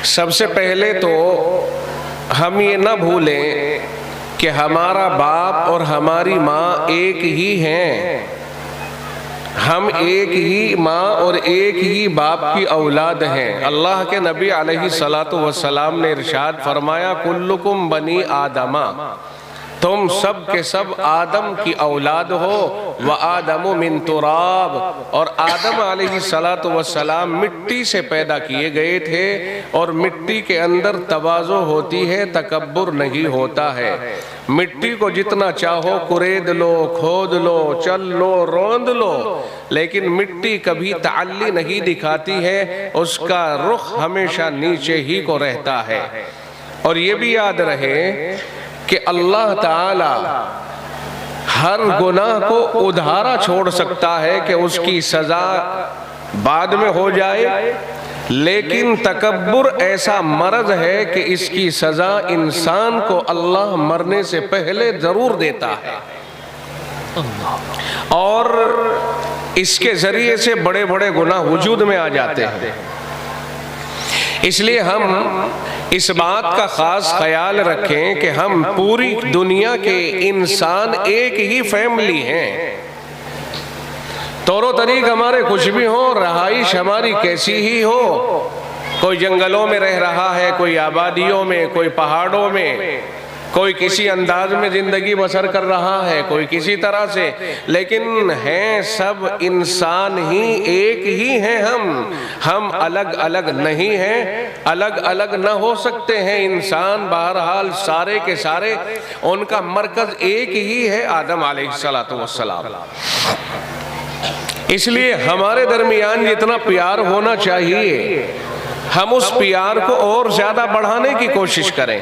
सबसे पहले तो हम ये ना भूलें कि हमारा बाप और हमारी माँ एक ही हैं। हम एक ही माँ और एक ही बाप की औलाद हैं। अल्लाह के नबी अलैहि सलातु वस्सलाम ने इरशाद फरमाया, कुल्लुकुम बनी आदमा, तुम सब के सब आदम की औलाद हो। व आदमु मिन तुराब, और आदम अलैहिस्सलातु वस्सलाम मिट्टी से पैदा किए गए थे, और मिट्टी के अंदर तवाज़ो होती है, तकब्बुर नहीं होता है। मिट्टी को जितना चाहो कुरेद लो, खोद लो, चल लो, रौंद लो, लेकिन मिट्टी कभी ताल्ली नहीं दिखाती है, उसका रुख हमेशा नीचे ही को रहता है। और ये भी याद रहे कि अल्लाह ताला हर गुनाह को उधारा छोड़ सकता है कि उसकी सजा बाद में हो जाए, लेकिन तकब्बुर ऐसा मर्ज है कि इसकी सजा इंसान को अल्लाह मरने से पहले जरूर देता है, और इसके जरिए से बड़े बड़े गुनाह वजूद में आ जाते हैं। इसलिए हम इस बात का खास ख्याल रखें कि हम पूरी दुनिया के इंसान एक ही फैमिली हैं। तौरो तरीक हमारे कुछ भी हो, रहाइश हमारी कैसी ही हो, कोई जंगलों में रह रहा है, कोई आबादियों में, कोई पहाड़ों में, कोई किसी अंदाज में जिंदगी बसर कर रहा है, कोई किसी तरह से, लेकिन हैं सब इंसान ही, एक ही हैं हम अलग अलग नहीं हैं, अलग अलग न हो सकते हैं इंसान। बहरहाल सारे के सारे उनका मरकज एक ही है, आदम अलैहिस्सलातु वस्सलाम। इसलिए हमारे दरमियान जितना प्यार होना चाहिए, हम उस प्यार को और ज्यादा बढ़ाने की कोशिश करें।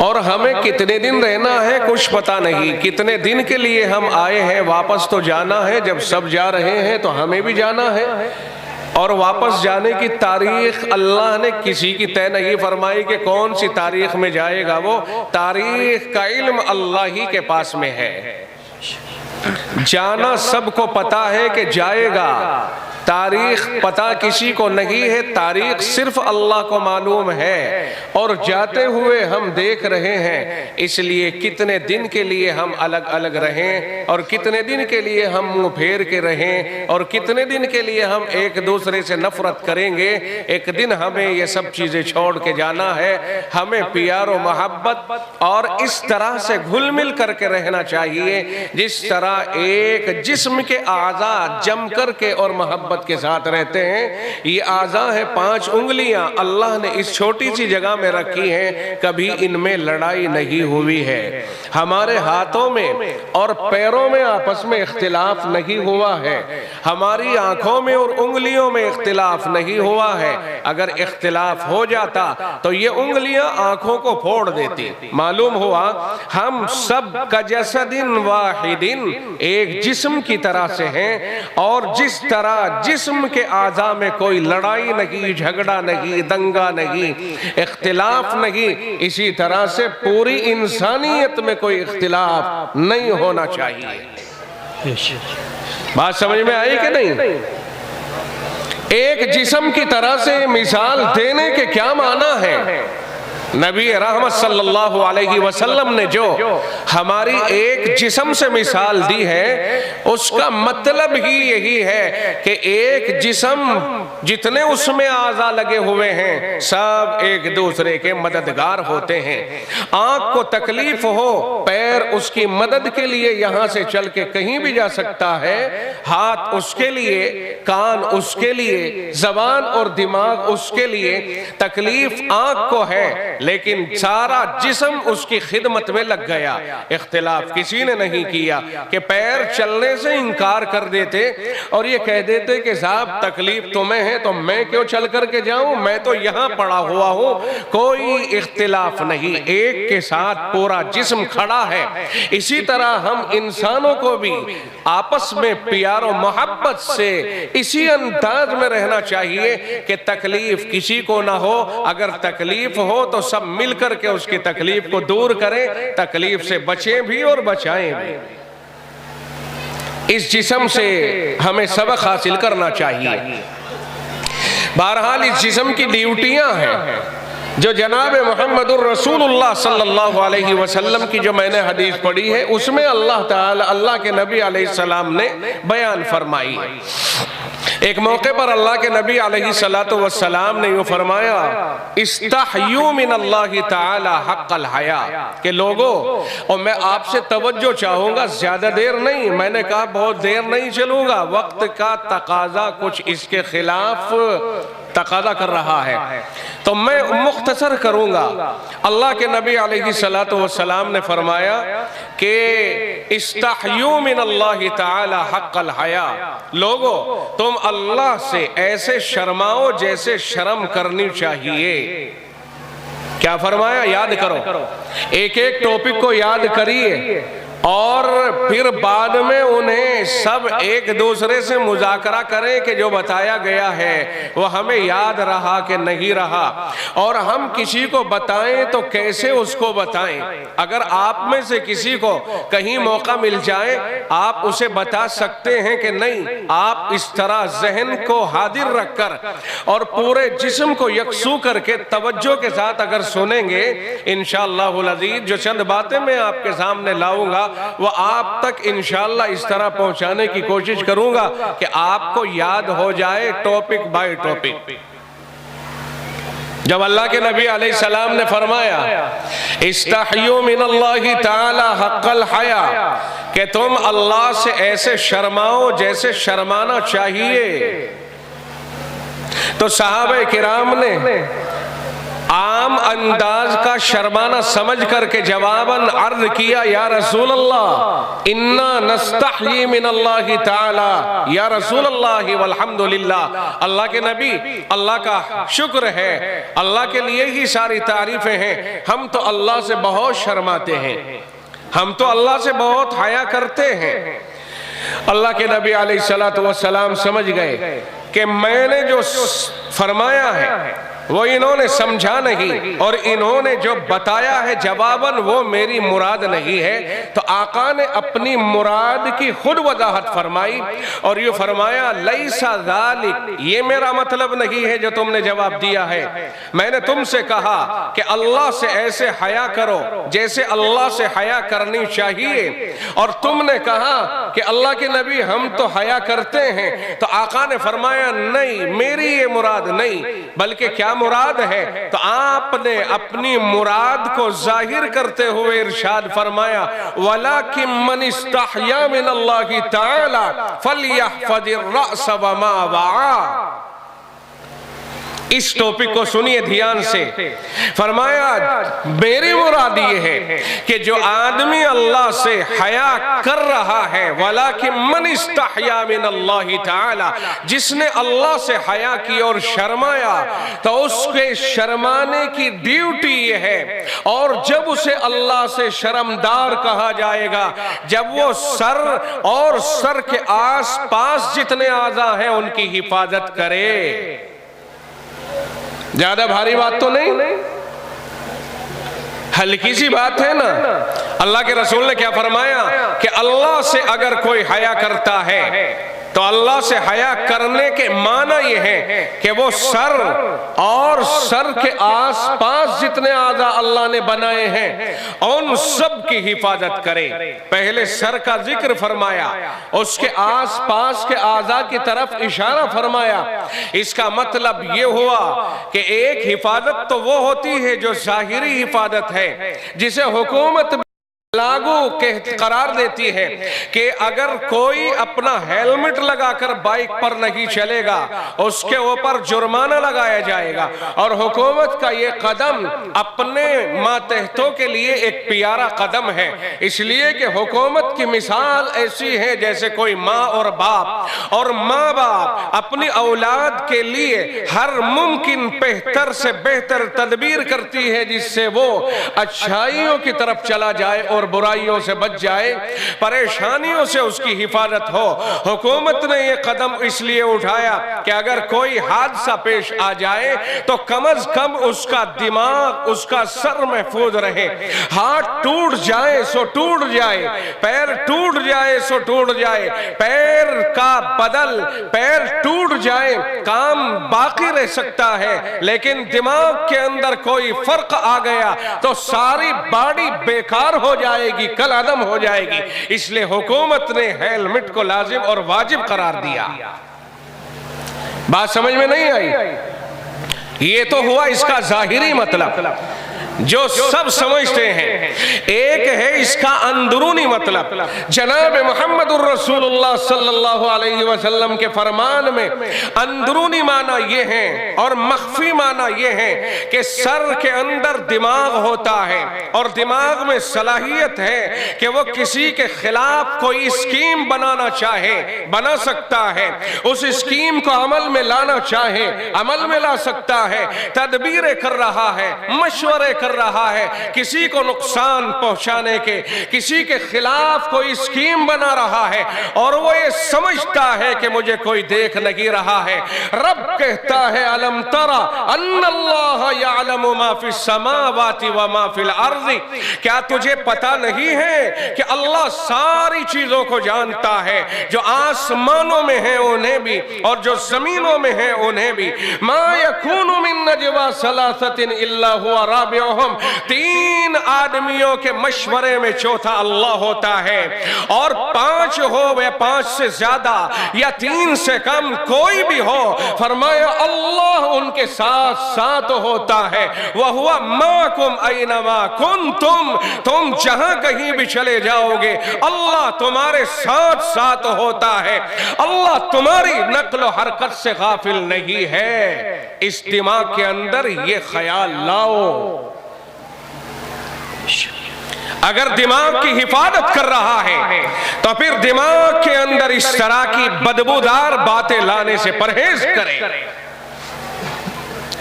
और हमें कितने दिन रहना है कुछ पता नहीं, कितने दिन के लिए हम आए हैं, वापस तो जाना है। जब सब जा रहे हैं तो हमें भी जाना है, और वापस जाने की तारीख अल्लाह ने किसी की तय नहीं फरमाई कि कौन सी तारीख में जाएगा। वो तारीख का इल्म अल्लाह ही के पास में है। जाना सबको पता है कि जाएगा, तारीख पता किसी को नहीं है, तारीख सिर्फ अल्लाह को मालूम है, और जाते हुए हम देख रहे हैं। इसलिए कितने दिन के लिए हम अलग अलग रहें, और कितने दिन के लिए हम मुंह फेर के रहें, और कितने दिन के लिए हम एक दूसरे से नफरत करेंगे। एक दिन हमें ये सब चीजें छोड़ के जाना है। हमें प्यार और मोहब्बत और इस तरह से घुल मिल करके रहना चाहिए जिस तरह एक जिस्म के आज़ा जम कर के और मोहब्बत के साथ रहते हैं। ये आज़ा है 5 उंगलियां, अल्लाह ने इस छोटी सी जगह में रखी हैं, कभी इनमें लड़ाई नहीं हुई है। हमारे हाथों में और पैरों में आपस में इख्तिलाफ नहीं हुआ है, हमारी आंखों में और उंगलियों में इख्तिलाफ नहीं हुआ है। अगर इख्तिलाफ हो जाता तो ये उंगलियां आंखों को फोड़ देती। मालूम हुआ हम सब का जसदिन वाहिदिन, एक जिस्म की तरह से हैं, और जिस तरह जिस्म के आज़ा में कोई लड़ाई नहीं, झगड़ा नहीं, दंगा नहीं, इख्तिलाफ नहीं, इसी तरह से पूरी इंसानियत में कोई इख्तिलाफ नहीं होना चाहिए। बात समझ में आई कि नहीं? एक जिस्म की तरह से मिसाल देने के क्या माना है? नबी रहमत सल्लल्लाहु अलैहि वसल्लम ने जो हमारी एक जिस्म से मिसाल दी है, उसका मतलब ही यही है कि एक जिस्म जितने उसमें आज़ा लगे हुए हैं, सब एक दूसरे के मददगार होते हैं। आंख को तकलीफ हो, पैर उसकी मदद के लिए यहां से चल के कहीं भी जा सकता है, हाथ उसके लिए, कान उसके लिए, जबान और दिमाग उसके लिए। तकलीफ आंख को है, लेकिन सारा जिस्म उसकी खिदमत में लग गया। इख्तिलाफ किसी ने नहीं किया कि पैर चलने से इनकार कर देते और ये कह देते कि साहब तकलीफ तुम्हें है तो मैं क्यों चल करके जाऊं, मैं तो यहां पड़ा हुआ हूं। कोई इख्तिलाफ नहीं, एक के साथ पूरा जिस्म खड़ा है। इसी तरह हम इंसानों को भी आपस में प्यार और मोहब्बत से इसी अंदाज में रहना चाहिए कि तकलीफ किसी को ना हो। अगर तकलीफ हो तो सब मिलकर के उसकी तकलीफ को दूर करें, तकलीफ से बचें भी और बचाएं भी। इस जिस्म से हमें सबक हासिल करना चाहिए। बहरहाल इस जिस्म की ड्यूटियां हैं जो जनाब मुहम्मदुर रसूलुल्लाह सल्लल्लाहु अलैहि वसल्लम की जो मैंने हदीस पढ़ी है उसमें अल्लाह ताला अल्लाह के नबी अलैहिस्सलाम ने बयान फरमाई है। एक मौके पर अल्लाह के नबी अलैहिस्सलातु वस्सलाम ने यूँ फरमाया, इस्तहयू मिनल्लाहि ताला हक़्क़ल हया, के लोगों और मैं आपसे तवज्जो चाहूँगा, ज़्यादा देर नहीं, मैंने कहा बहुत देर नहीं चलूँगा, वक्त का तकाजा कुछ इसके खिलाफ तकाजा कर रहा है तो मैं मुख्तसर करूँगा। अल्लाह के नबी अलैहिस्सलातु वस्सलाम ने फरमाया कि इस्तहयू मिनल्लाहि ताला हक़्क़ल हया, लोगों तुम अल्लाह से ऐसे शर्माओ जैसे शर्म करनी चाहिए। क्या फरमाया? याद करो, एक एक टॉपिक को याद करिए और फिर बाद में उन्हें सब एक दूसरे से मुज़ाकरा करें कि जो बताया गया है वो हमें याद रहा कि नहीं रहा, और हम किसी को बताएं तो कैसे उसको बताएं। अगर आप में से किसी को कहीं मौका मिल जाए आप उसे बता सकते हैं कि नहीं, आप इस तरह जहन को हाजिर रखकर और पूरे जिस्म को यकसू करके तवज्जो के साथ अगर सुनेंगे, इंशाअल्लाहुल अज़ीज़ जो चंद बातें मैं आपके सामने लाऊंगा वो आप तक इंशाअल्लाह इस तरह पहुंचाने की कोशिश करूंगा कि आपको याद हो जाए टॉपिक बाय टॉपिक। जब अल्लाह के नबी अलैहिस्सलाम ने फरमाया इस्तहयू मिनल्लाहि ताला हक़्क़ल हया, कि तुम अल्लाह से ऐसे शर्माओ जैसे शर्माना चाहिए, तो सहाबे किराम ने आम अंदाज का शर्माना समझ करके जवाबन अर्ज किया, या रसूल अल्लाह इन्ना नस्तहयी मिनल्लाहि ताला, या रसूल अल्लाह वल्हम्दुलिल्लाह, अल्लाह के नबी अल्लाह का शुक्र है, अल्लाह के लिए ही सारी तारीफें हैं, हम तो अल्लाह से बहुत शर्माते हैं, हम तो अल्लाह से बहुत हया करते हैं। अल्लाह के नबी अलैहिस्सलातु वस्सलाम समझ गए कि मैंने जो फरमाया है वो इन्होंने समझा नहीं और इन्होंने जो बताया है जवाबन वो मेरी मुराद नहीं है। तो आका ने अपनी मुराद की खुद वजाहत फरमाई और ये फरमाया लैसा ज़ालिक, ये मेरा मतलब नहीं है जो तुमने जवाब दिया है, मैंने तुमसे कहा कि अल्लाह से ऐसे हया करो जैसे अल्लाह से हया करनी चाहिए, और तुमने कहा कि अल्लाह के नबी हम तो हया करते हैं। तो आका ने फरमाया नहीं, मेरी ये मुराद नहीं, बल्कि क्या मुराद है? तो आपने अपनी मुराद को जाहिर करते हुए इरशाद फरमाया वलाकिन मन इस्तहया मिनल्लाहि ताला फलयहफज़िर रअस व मा वआ। इस टॉपिक को सुनिए ध्यान से। फरमाया मेरी मुराद ये है कि जो आदमी अल्लाह से हया कर रहा है, वलाकिन मन इस्तहया मिनल्लाहि ताला, जिसने अल्लाह से हया की और शर्माया, तो उसके शर्माने की ड्यूटी ये है, और जब उसे अल्लाह से शर्मदार कहा जाएगा जब वो सर और सर के आस पास जितने आज़ा हैं उनकी हिफाजत करे। ज्यादा भारी बात तो नहीं, हल्की सी बात है ना। अल्लाह के रसूल ने क्या फरमाया कि अल्लाह से अगर कोई हया करता है तो अल्लाह से हया करने के माना ये है कि वो सर और सर के आसपास जितने आज़ा अल्लाह ने बनाए हैं उन सब की हिफाजत करे। पहले सर का जिक्र फरमाया, उसके आसपास के आज़ा की तरफ इशारा फरमाया। इसका मतलब ये हुआ कि एक हिफाजत तो वो होती है जो जाहिरी हिफाजत है, जिसे हुकूमत लागू के करार देती है कि अगर कोई अपना हेलमेट लगाकर बाइक पर नहीं चलेगा उसके ऊपर जुर्माना लगाया जाएगा। और हुकूमत का ये कदम अपने मातहतों के लिए एक प्यारा कदम है, इसलिए कि हुकूमत की मिसाल ऐसी है जैसे कोई माँ और बाप, और माँ बाप अपनी औलाद के लिए हर मुमकिन बेहतर से बेहतर तदबीर करती है जिससे वो अच्छाइयों की तरफ चला जाए और और बुराइयों से बच जाए, परेशानियों से उसकी हिफाजत हो। हुकूमत ने ये कदम इसलिए उठाया कि अगर कोई हादसा पेश आ जाए तो कम अज कम उसका दिमाग, उसका सर महफूज रहे। हाथ टूट जाए सो टूट जाए, पैर टूट जाए सो टूट जाए, पैर का बदल पैर टूट जाए, काम बाकी रह सकता है, लेकिन दिमाग के अंदर कोई फर्क आ गया तो सारी बॉडी बेकार हो जाएगी, कल अदम हो जाएगी। इसलिए हुकूमत ने हेलमेट को लाजिम और वाजिब करार दिया। बात समझ में नहीं आई? ये तो हुआ इसका जाहिरी मतलब जो सब समझते हैं। एक है इसका अंदरूनी मतलब। जनाब मोहम्मदुर रसूलुल्लाह सल्लल्लाहु अलैहि वसल्लम के फरमान में अंदरूनी माना ये है और मख्फी माना ये है कि सर के अंदर दिमाग होता है और दिमाग में सलाहियत है कि वो किसी के खिलाफ कोई स्कीम बनाना चाहे बना सकता है, उस स्कीम को अमल में लाना चाहे अमल में ला सकता है, तदबीरें कर रहा है, मशवरे कर रहा है, किसी को नुकसान पहुंचाने के, किसी के खिलाफ कोई स्कीम बना रहा है और वो ये समझता है कि मुझे कोई देख नहीं रहा है। रब कहता है अलम तरा अन्नल्लाह यअलमु मा फिस समावाति व मा फिल अर्ज़ि, क्या तुझे पता नहीं है कि अल्लाह सारी चीजों को जानता है, जो आसमानों में है उन्हें भी और जो जमीनों में है उन्हें भी। मा यकूनु मिन नजवा सलासतिन इल्ला हुवा राबिउहुम, तीन आदमियों के मशवरे में चौथा अल्लाह होता है, और पांच हो वे पांच से ज्यादा या तीन से कम कोई भी हो, फरमाया अल्लाह उनके साथ साथ होता है। वह हुआ माकुम ऐनमा कुंतुम, तुम जहां कहीं भी चले जाओगे अल्लाह तुम्हारे साथ साथ होता है। अल्लाह तुम्हारी नक्ल हरकत से गाफिल नहीं है। इस दिमाग के अंदर ये ख्याल लाओ। अगर दिमाग की हिफाजत कर रहा है तो फिर दिमाग के अंदर इस तरह की बदबूदार बातें लाने से परहेज करें।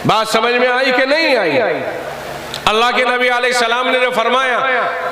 बात समझ में आई कि नहीं आई? अल्लाह के नबी अलैहिस्सलाम ने फरमाया,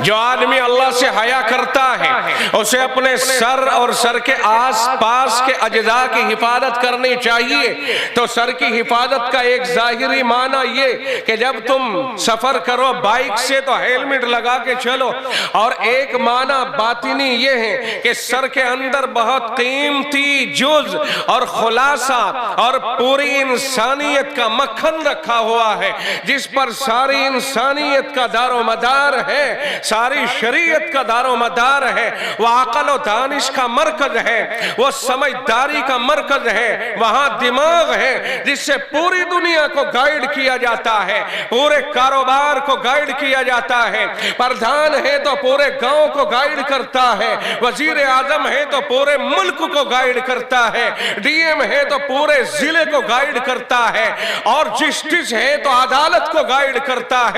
जो आदमी अल्लाह से हया करता है उसे अपने सर और सर के आस पास के अज्जा की हिफाजत करनी चाहिए। तो सर की हिफाजत का एक जाहिरी माना ये कि जब तुम सफर करो बाइक से तो हेलमेट लगा के चलो, और एक माना बातिनी ये है कि सर के अंदर बहुत कीमती जुज और खुलासा और पूरी इंसानियत का मक्खन रखा हुआ है, जिस पर सारी इंसानियत का दारो मदार है, सारी शरीयत का दारो मदार है। वह अकल और दानिश का मरकज है, वह समझदारी का मरकज है, वहां दिमाग है जिससे पूरी दुनिया को गाइड किया जाता है, पूरे कारोबार को गाइड किया जाता है। प्रधान है तो पूरे गांव को गाइड करता है, वजीर आजम है तो पूरे मुल्क को गाइड करता है, डीएम है तो पूरे जिले को गाइड करता है, और जस्टिस है तो अदालत को गाइड करता है,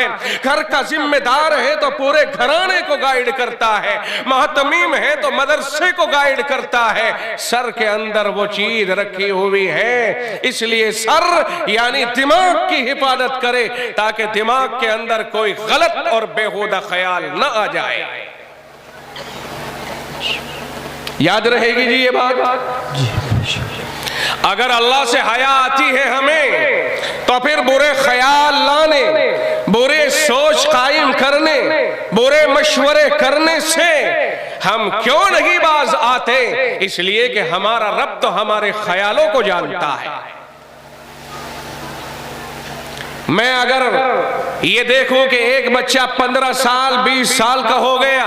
घर का जिम्मेदार है तो पूरे घराने को गाइड करता है, महतमीम है तो मदरसे को गाइड करता है। सर के अंदर वो चीज रखी हुई है, इसलिए सर यानी दिमाग की हिफाजत करे ताकि दिमाग के अंदर कोई गलत और बेहुदा ख्याल न आ जाए। याद रहेगी जी ये बात? अगर अल्लाह से हया आती है हमें तो फिर बुरे ख्याल लाने, बुरे सोच कायम करने, बुरे मशवरे करने से हम क्यों नहीं बाज आते? इसलिए कि हमारा रब तो हमारे ख्यालों को जानता है। मैं अगर ये देखूं कि एक बच्चा 15 साल 20 साल का हो गया,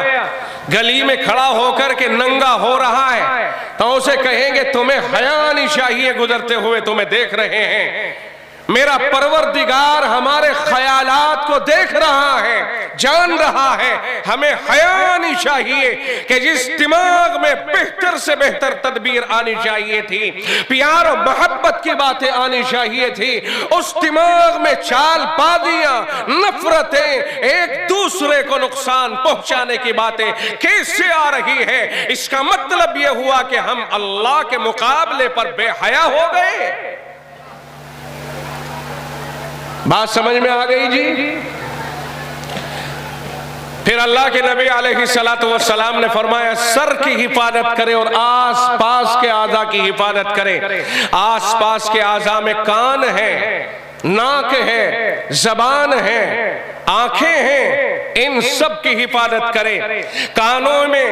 गली में खड़ा होकर के नंगा हो रहा है, तो उसे कहेंगे तुम्हें हया आनी चाहिए, गुजरते हुए तुम्हें देख रहे हैं। मेरा परवरदिगार हमारे ख्यालात को देख रहा है, जान रहा है। हमें हया आनी चाहिए कि जिस दिमाग में बेहतर से बेहतर तदबीर आनी चाहिए थी, प्यार और मोहब्बत की बातें आनी चाहिए थी, उस दिमाग में चालबाजियां, नफरतें, एक दूसरे को नुकसान पहुंचाने की बातें कैसे आ रही है? इसका मतलब यह हुआ कि हम अल्लाह के मुकाबले पर बेहया हो गए। बात समझ में आ गई जी? फिर अल्लाह के नबी अलैहिस्सलातु वस्सलाम ने फरमाया सर की हिफाजत करे और आस पास के आज़ा की हिफाजत करे। आस पास के आज़ा में कान है, नाक है, जबान है, आंखें हैं, इन सब की हिफाजत करे। कानों में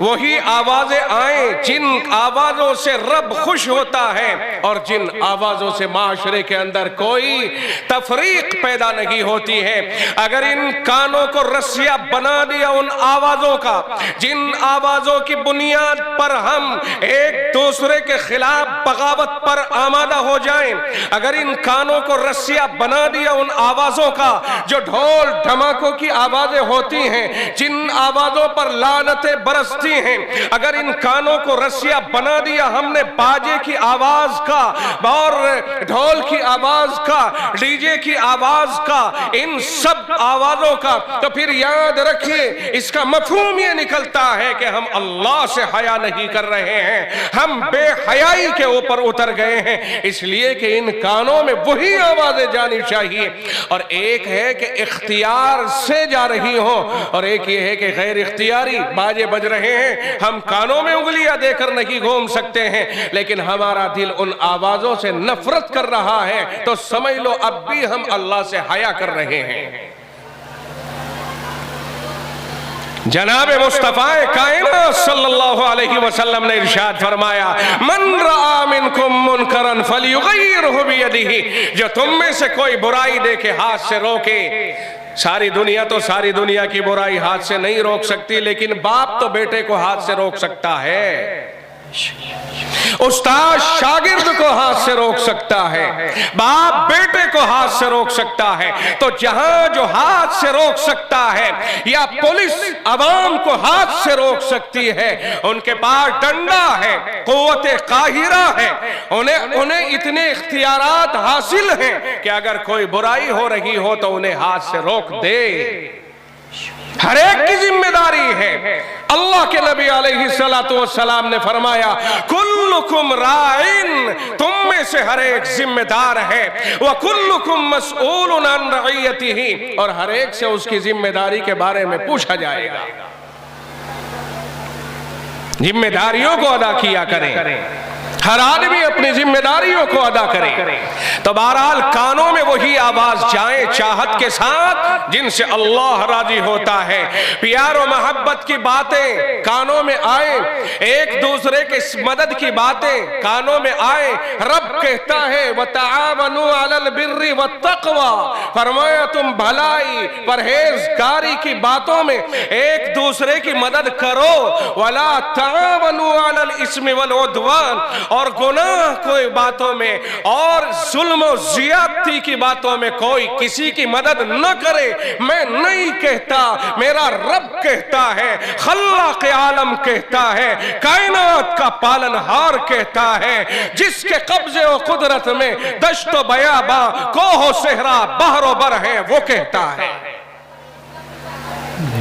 वही आवाजें आए जिन आवाजों से रब खुश होता है और जिन आवाजों से माशरे के अंदर कोई तफरीक पैदा नहीं होती है। अगर इन कानों को रस्सियां बना दिया उन आवाजों का जिन आवाजों की बुनियाद पर हम एक दूसरे के खिलाफ बगावत पर आमादा हो जाएं, अगर इन कानों को रस्सियां बना दिया उन आवाजों का जो ढोल धमाकों की आवाजें होती हैं, जिन आवाजों पर लानतें बरसती हैं, अगर इन कानों को रस्सियां बना दिया हमने बाजे की आवाज का और ढोल की आवाज का, डीजे की आवाज का, इन सब आवाजों का, तो फिर याद रखिए इसका मफहूम ये निकलता है कि हम अल्लाह से हया नहीं कर रहे हैं, हम बेहयाई के ऊपर उतर गए हैं। इसलिए कि इन कानों में वही आवाजें जानी चाहिए, और एक है कि इख्तियार से जा रही हो और एक ये है कि गैर इख्तियारी बाजे बज रहे हैं। हम कानों में उंगलियां देकर नहीं घूम सकते हैं, लेकिन हमारा दिल उन आवाजों से नफरत कर रहा है, तो समझ लो अब भी हम अल्लाह से हया कर रहे हैं। जनाब मुस्तफ़ा कायनात सल्लल्लाहु अलैहि वसल्लम ने इरशाद फरमाया, मन रआ मिनकुम मुनकरन फलयुगय्यिरहु बियदिही, जो तुम में से कोई बुराई देखे हाथ से रोके। सारी दुनिया तो सारी दुनिया की बुराई हाथ से नहीं रोक सकती, लेकिन बाप तो बेटे को हाथ से रोक सकता है, उस्ताद शागिर्द को हाथ से रोक सकता है, बाप बेटे को हाथ से रोक सकता है। तो जहां जो हाथ से रोक सकता है या पुलिस अवाम को हाथ से रोक सकती है, उनके पास डंडा है, कुव्वते काहिरा है, उन्हें इतने इख्तियारात हासिल हैं कि अगर कोई बुराई हो रही हो तो उन्हें हाथ से रोक दे। हर एक की जिम्मेदारी है। अल्लाह के नबी अलैहिस्सलातु वस्सलाम ने फरमाया, कुल्लुकुम राइन, तुम में से हर एक जिम्मेदार है, व कुल्लुकुम मसऊलुन अन रइयतिही, और हर एक से उसकी जिम्मेदारी के बारे में पूछा जाएगा। जिम्मेदारियों को अदा किया करें, हर आदमी अपनी जिम्मेदारियों को अदा करे। तो बहरहाल कानों में वही आवाज जाए चाहत के साथ जिनसे अल्लाह राजी होता है। प्यार और मोहब्बत की बातें कानों में आए, एक दूसरे के मदद की बातें कानों में आए। रब कहता है वतआवनु अलल बिर्रि वत्तक़वा, फरमाया तुम भलाई परहेजगारी की बातों में एक दूसरे की मदद करो। वला तआवनु अलल इस्मि वल उद्वान, और गुनाह कोई बातों में और जुल्म और ज़ियादती की बातों में कोई किसी की मदद न करे। मैं नहीं कहता, मेरा रब कहता है, खल्लाक़ आलम कहता है, कायनात का पालनहार कहता है, जिसके कब्जे और कुदरत में दश्तो बयाबा कोहो सहरा बहरो बर है, वो कहता है।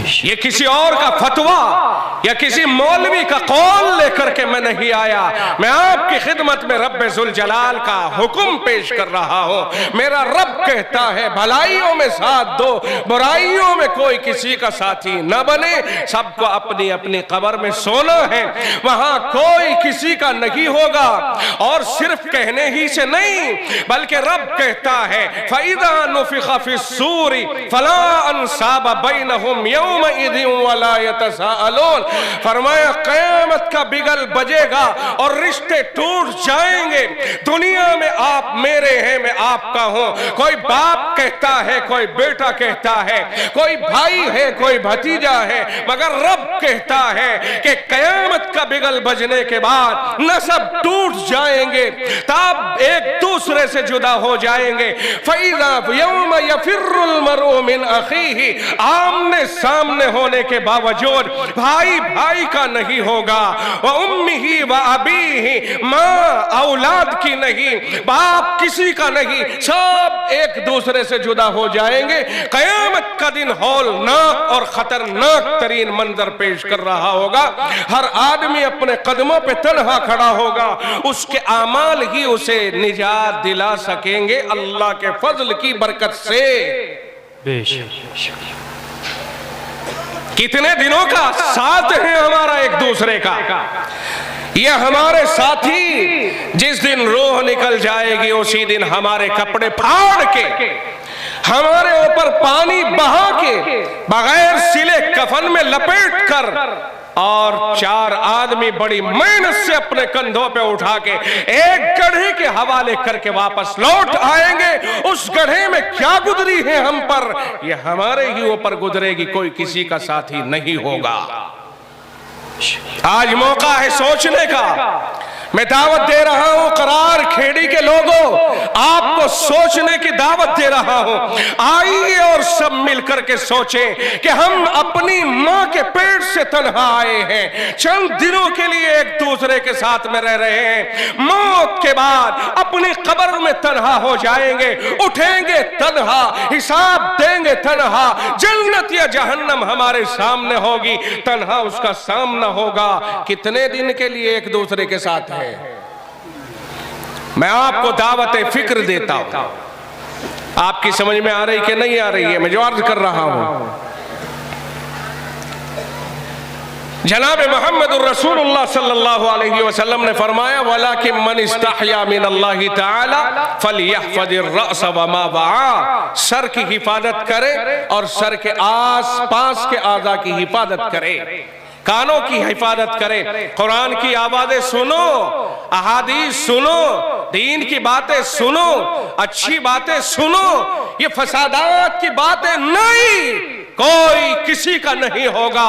ये किसी और का फतवा या किसी मौलवी का कौल लेकर के मैं नहीं आया, मैं आपकी खिदमत में रब्बे जुल जलाल का हुक्म पेश कर रहा हूं। मेरा रब कहता है भलाइयों में साथ दो, बुराइयों में कोई किसी का साथी न बने, सबको अपनी अपनी कब्र में सोना है, वहां कोई किसी का नहीं होगा। और सिर्फ कहने ही से नहीं, बल्कि रब कहता है फइज़ा नुफ़िख़ फ़िस्सूरि फ़ला अंसाब बैनहुम यौमइज़िन वला यतसाअलून, फरमाया क़यामत का बिगल बजेगा और रिश्ते टूट जाएंगे। दुनिया में आप मेरे हैं, मैं आपका हूं। कोई बाप कहता है, कोई बेटा कहता है, कोई भाई है, कोई भतीजा है, मगर रब कहता है कि क़यामत का बिगल बजने के बाद नसब टूट जाएंगे, तब एक दूसरे से जुदा हो जाएंगे। फ़इज़ा यौम यफ़िर्रुल मर'उ मिन अख़ीही, आमने सामने होने के बावजूद भाई भाई का नहीं होगा। व उम्मिही व अबीही, माँ औलाद की नहीं, बाप किसी का नहीं, सब एक दूसरे से जुदा हो जाएंगे। कयामत का दिन हौलनाक और खतरनाक तरीन मंजर पेश कर रहा होगा। हर आदमी अपने कदमों पे तन्हा खड़ा होगा, उसके आमाल ही उसे निजात दिला सकेंगे अल्लाह के फजल की बरकत से। कितने दिनों का साथ है हमारा एक दूसरे का। ये हमारे साथी जिस दिन रूह निकल जाएगी उसी दिन हमारे कपड़े फाड़ के, हमारे ऊपर पानी बहा के, बगैर सिले कफन में लपेट कर, और 4 आदमी बड़ी मेहनत से अपने कंधों पे उठा के एक गड्ढे के हवाले करके वापस लौट आएंगे। उस गड्ढे में क्या गुजरी है हम पर, ये हमारे ही ऊपर गुजरेगी, कोई किसी का साथी नहीं होगा। आज मौका है सोचने का। मैं दावत दे रहा हूं करार खेड़ी के लोगों, आपको सोचने की दावत दे रहा हूं। आइए और सब मिलकर के सोचें कि हम अपनी मां के पेट से तन्हा आए हैं, चंद दिनों के लिए एक दूसरे के साथ में रह रहे हैं, मौत के बाद अपनी कब्र में तन्हा हो जाएंगे, उठेंगे तन्हा, हिसाब देंगे तन्हा, जन्नत या जहन्नम हमारे सामने होगी, तन्हा उसका सामना होगा। कितने दिन के लिए एक दूसरे के साथ है? मैं आपको दावत फिक्र देता हूं, आपकी समझ में आ रही कि नहीं आ रही है? मैं जो अर्ज कर रहा हूं, जनाब मोहम्मद रसूलुल्लाह सल्लल्लाहु अलैहि वसल्लम ने फरमाया, वलाकिन मन इस्तहया मिन अल्लाह तआला फलयहफज़िर रअस व मा वआ, सर की हिफाजत करे और सर के आस पास के आज़ा की हिफाजत करे, कानों की हिफाजत करे, कुरान की आवाजें सुनो, अहादीस सुनो, दीन की बातें सुनो, अच्छी बातें सुनो, ये फसादात की बातें नहीं, कोई किसी का नहीं होगा।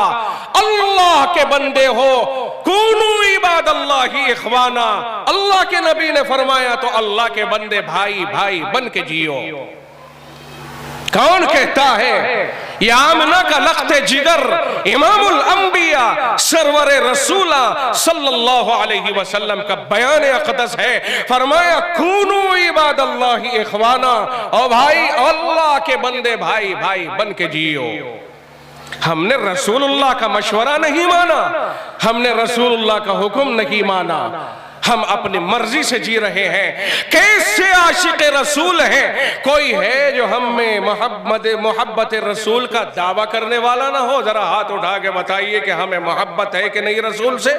अल्लाह के बंदे हो, कुनू इबादल्लाहि इख्वाना, अल्लाह के नबी ने फरमाया तो अल्लाह के बंदे भाई भाई बन के जियो। कौन कहता है? या आमना का लख्ते जिगर इमामुल अंबिया सरवरे रसूला सल्लल्लाहु अलैहि वसल्लम का बयान अक़दस है। फरमाया कुनू इबादल्लाहि इख्वाना, ओ भाई अल्लाह के बंदे भाई भाई बन के जियो। हमने रसूलुल्लाह का मशवरा नहीं माना, हमने रसूलुल्लाह का हुक्म नहीं माना, हम अपनी मर्जी से जी रहे हैं। कैसे आशिक रसूल हैं? कोई है जो हम में मोहब्बत रसूल का दावा करने वाला ना हो? जरा हाथ उठा के बताइए कि हमें मोहब्बत है कि नहीं रसूल से?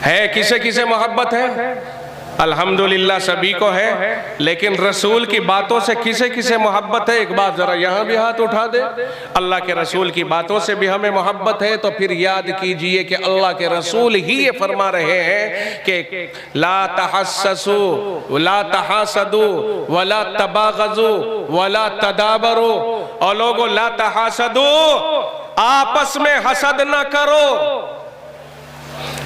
है, किसे किसे मोहब्बत है? अल्हम्दुलिल्लाह सभी को है, लेकिन रसूल की बातों से किसे किसे मोहब्बत है? एक बात जरा यहाँ भी हाथ उठा दे। अल्लाह के रसूल की बातों से भी हमें मोहब्बत है, तो फिर याद कीजिए कि अल्लाह के रसूल ही ये फरमा रहे हैं कि ला तहस्ससु वला तहासदु वला तबागजु वला तदाबरु, और लोगों ला तहासदु, आपस में हसद न करो।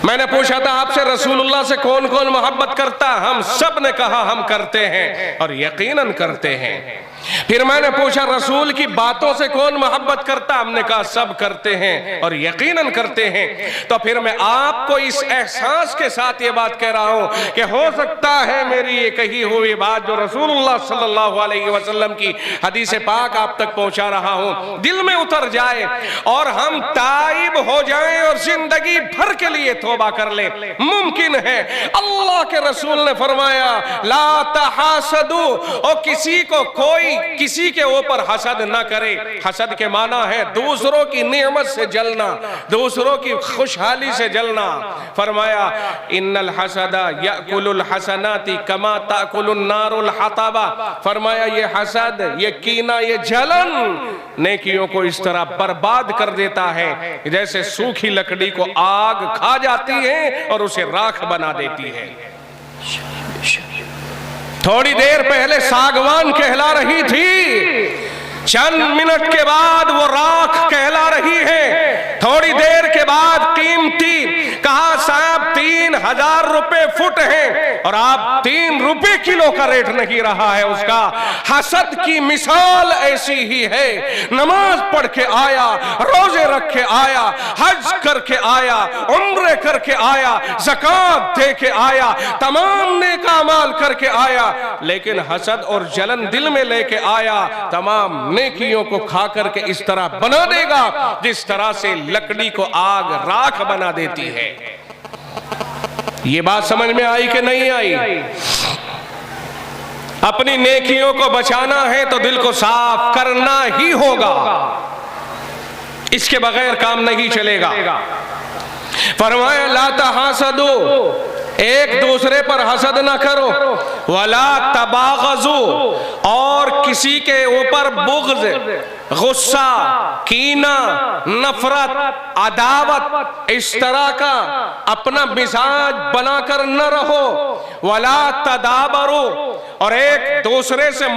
मैंने पूछा था आपसे रसूलुल्लाह से कौन कौन मोहब्बत करता? हम सब ने कहा हम करते हैं और यकीनन करते हैं। फिर मैंने पूछा रसूल की बातों से कौन मोहब्बत करता? हमने कहा सब करते हैं और यकीनन करते हैं। तो फिर मैं आपको इस एहसास के साथ ये बात कह रहा हूं कि हो सकता है मेरी ये कही हुई बात जो रसूलुल्लाह सल्लल्लाहु अलैहि वसल्लम की हदीस पाक आप तक पहुंचा रहा हूं, दिल में उतर जाए और हम ताइब हो जाएं और जिंदगी भर के लिए तौबा कर ले। मुमकिन है। अल्लाह के रसूल ने फरमाया ला तहासदु, और किसी को कोई किसी के ऊपर हसद न करे। हसद के माना है दूसरों की नेमत से जलना, दूसरों की खुशहाली से जलना। फरमाया इन्नल हसदा याकुलुल हसनाती कमा ताकुलुन नारुल हताबा। फरमाया ये हसद, ये कीना, ये जलन नेकियों को इस तरह बर्बाद कर देता है जैसे सूखी लकड़ी को आग खा जाती है और उसे राख बना देती है। थोड़ी देर पहले सागवान कहला रही थी, चंद मिनट के बाद वो राख कहला रही है। थोड़ी देर के बाद कीमती कहा साहब 3000 रुपए फुट है और आप 3 रुपए किलो का रेट नहीं रहा है उसका। हसद की मिसाल ऐसी ही है। नमाज पढ़ के आया, रोजे रख के आया, हज करके आया, उम्रे करके आया, ज़कात दे के आया, तमाम नेक अमाल करके आया, लेकिन हसद और जलन दिल में लेके आया। तमाम नेकियों को खा करके इस तरह बना देगा जिस तरह से लकड़ी को आग राख बना देती है। ये बात समझ में आई कि नहीं आई? अपनी नेकियों को बचाना है तो दिल को साफ करना ही होगा, इसके बगैर काम नहीं चलेगा। फरमाया ला तहासदू, एक दूसरे पर हसद ना करो, वला तबागजू, और किसी के ऊपर बुग़्ज़, गुस्सा, कीना, नफरत, अदावत इस तरह का अपना मिजाज बनाकर न रहो। वला तदाबरू, और एक दूसरे से